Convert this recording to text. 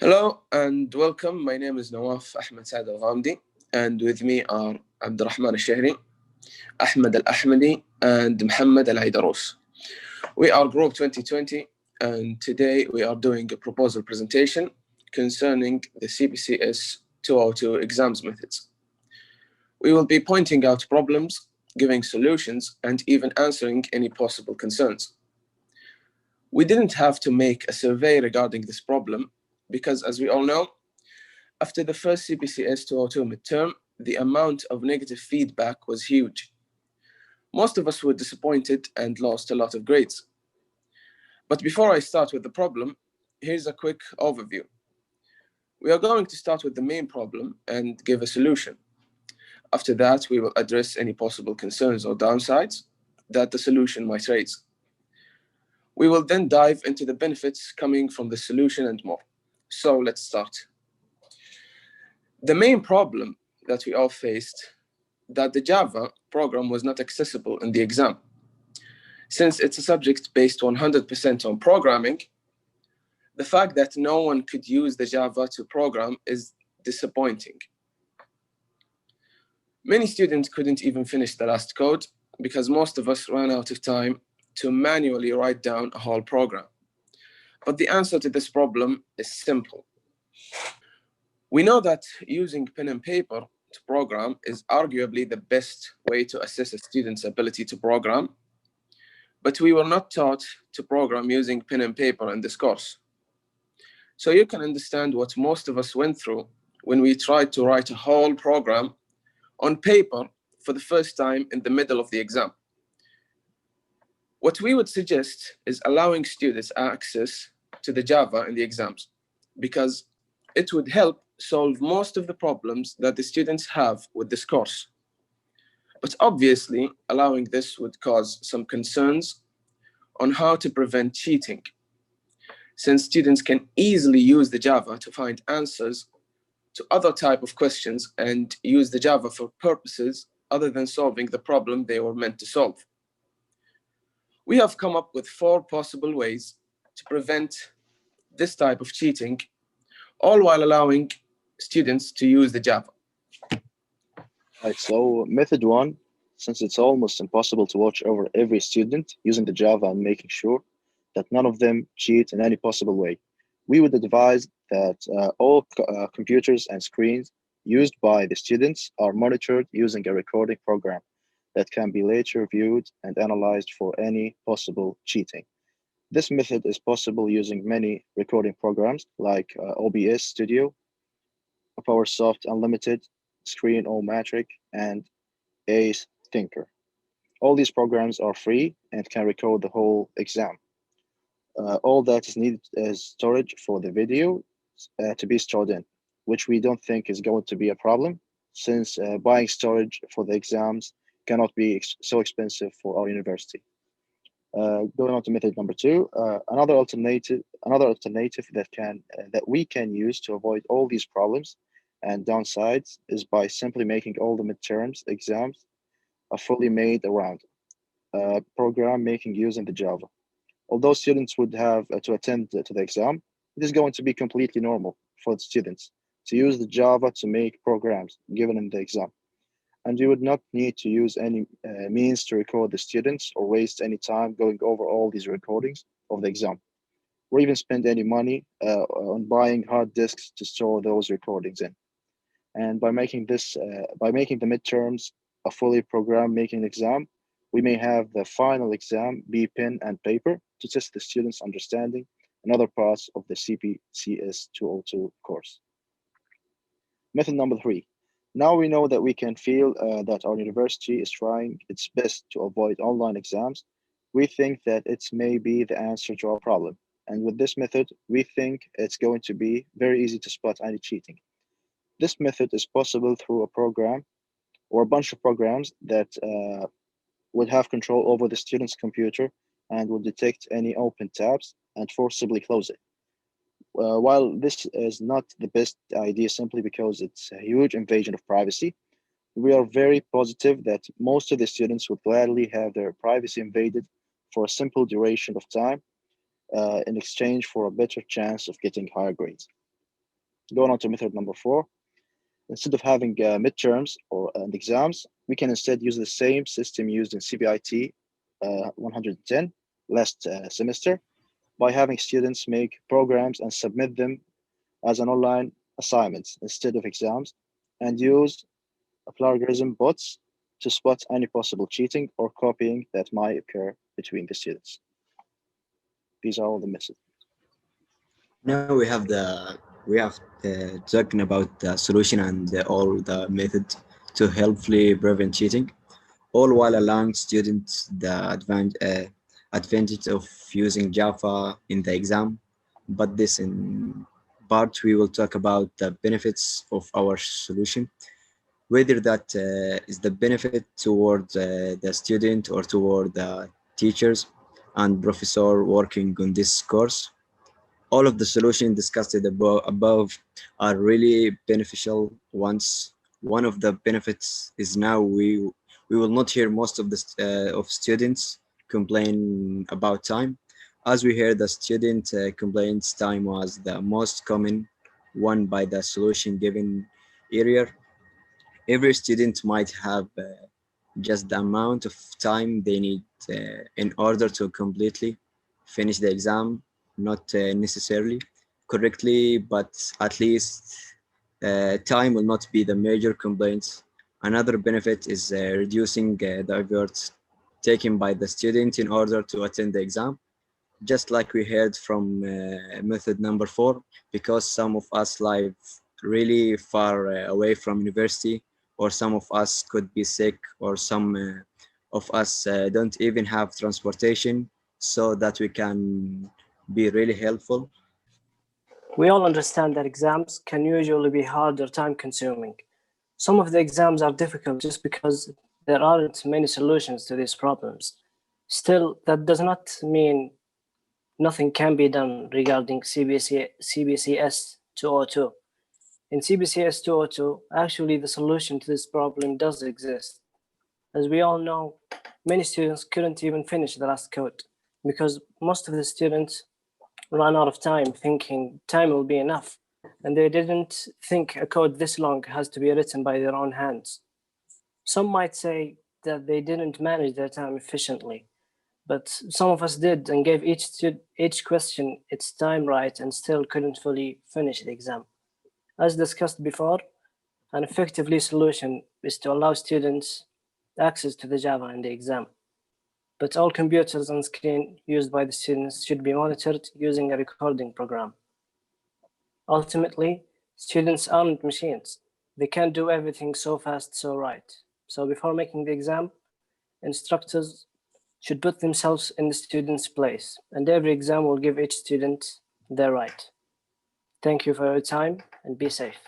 Hello and welcome. My name is Nawaf Ahmed Saad Al Ghamdi, and with me are Abdurrahman Al Shahri, Ahmed Al Ahmadi, and Muhammad Al Aidarous. We are Group 2020, and today we are doing a proposal presentation concerning the CPCS 202 exams methods. We will be pointing out problems, giving solutions, and even answering any possible concerns. We didn't have to make a survey regarding this problem because, as we all know, after the first CPCS 202 midterm, the amount of negative feedback was huge. Most of us were disappointed and lost a lot of grades. But before I start with the problem, here's a quick overview. We are going to start with the main problem and give a solution. After that, we will address any possible concerns or downsides that the solution might raise. We will then dive into the benefits coming from the solution and more. So let's start. The main problem that we all faced, that the Java program was not accessible in the exam. Since it's a subject based 100% on programming, the fact that no one could use the Java to program is disappointing. Many students couldn't even finish the last code because most of us ran out of time to manually write down a whole program. But the answer to this problem is simple. We know that using pen and paper to program is arguably the best way to assess a student's ability to program, but we were not taught to program using pen and paper in this course. So you can understand what most of us went through when we tried to write a whole program on paper for the first time in the middle of the exam. What we would suggest is allowing students access to the Java in the exams, because it would help solve most of the problems that the students have with this course. But obviously, allowing this would cause some concerns on how to prevent cheating, since students can easily use the Java to find answers to other type of questions and use the Java for purposes other than solving the problem they were meant to solve. We have come up with 4 possible ways to prevent this type of cheating, all while allowing students to use the Java. Right, so method one, since it's almost impossible to watch over every student using the Java and making sure that none of them cheat in any possible way, we would advise that all computers and screens used by the students are monitored using a recording program that can be later viewed and analyzed for any possible cheating. This method is possible using many recording programs like OBS Studio, PowerSoft Unlimited, Screen-O-Matic, and Ace Thinker. All these programs are free and can record the whole exam. All that is needed is storage for the video to be stored in, which we don't think is going to be a problem, since buying storage for the exams cannot be so expensive for our university. Going on to method number 2, another alternative that we can use to avoid all these problems and downsides is by simply making all the midterms exams a fully made around program making using the Java. Although students would have to attend to the exam, it is going to be completely normal for the students to use the Java to make programs given in the exam. And you would not need to use any means to record the students or waste any time going over all these recordings of the exam, or even spend any money on buying hard disks to store those recordings in. And by making the midterms a fully programmed making exam, we may have the final exam be pen and paper to test the students' understanding and other parts of the CPCS 202 course. Method number 3. Now we know that we can feel that our university is trying its best to avoid online exams. We think that it may be the answer to our problem. And with this method, we think it's going to be very easy to spot any cheating. This method is possible through a program or a bunch of programs that would have control over the student's computer and will detect any open tabs and forcibly close it. While this is not the best idea simply because it's a huge invasion of privacy, we are very positive that most of the students would gladly have their privacy invaded for a simple duration of time in exchange for a better chance of getting higher grades. Going on to method number 4. Instead of having midterms and exams, we can instead use the same system used in CPIT 110 last semester by having students make programs and submit them as an online assignments instead of exams, and use a plagiarism bots to spot any possible cheating or copying that might occur between the students. These are all the methods. Now we have talking about the solution and all the method to helpfully prevent cheating, all while allowing students the advantage of using Java in the exam. But this in part we will talk about the benefits of our solution, whether that is the benefit toward the student or toward the teachers and professor working on this course. All of the solutions discussed above are really beneficial ones. One of the benefits is now we will not hear most of of students complain about time. As we heard, the student complaints time was the most common one by the solution given earlier. Every student might have just the amount of time they need in order to completely finish the exam, not necessarily correctly, but at least time will not be the major complaint. Another benefit is reducing the effort taken by the student in order to attend the exam, just like we heard from method number 4, because some of us live really far away from university, or some of us could be sick, or some of us don't even have transportation, so that we can be really helpful. We all understand that exams can usually be hard or time consuming. Some of the exams are difficult just because there aren't many solutions to these problems. Still, that does not mean nothing can be done regarding CBCS 202. In CBCS 202, actually the solution to this problem does exist. As we all know, many students couldn't even finish the last code because most of the students ran out of time thinking time will be enough, and they didn't think a code this long has to be written by their own hands. Some might say that they didn't manage their time efficiently, but some of us did and gave each question its time right and still couldn't fully finish the exam. As discussed before, an effectively solution is to allow students access to the Java in the exam. But all computers and screen used by the students should be monitored using a recording program. Ultimately, students aren't machines. They can't do everything so fast, so right. So before making the exam, instructors should put themselves in the student's place, and every exam will give each student their right. Thank you for your time and be safe.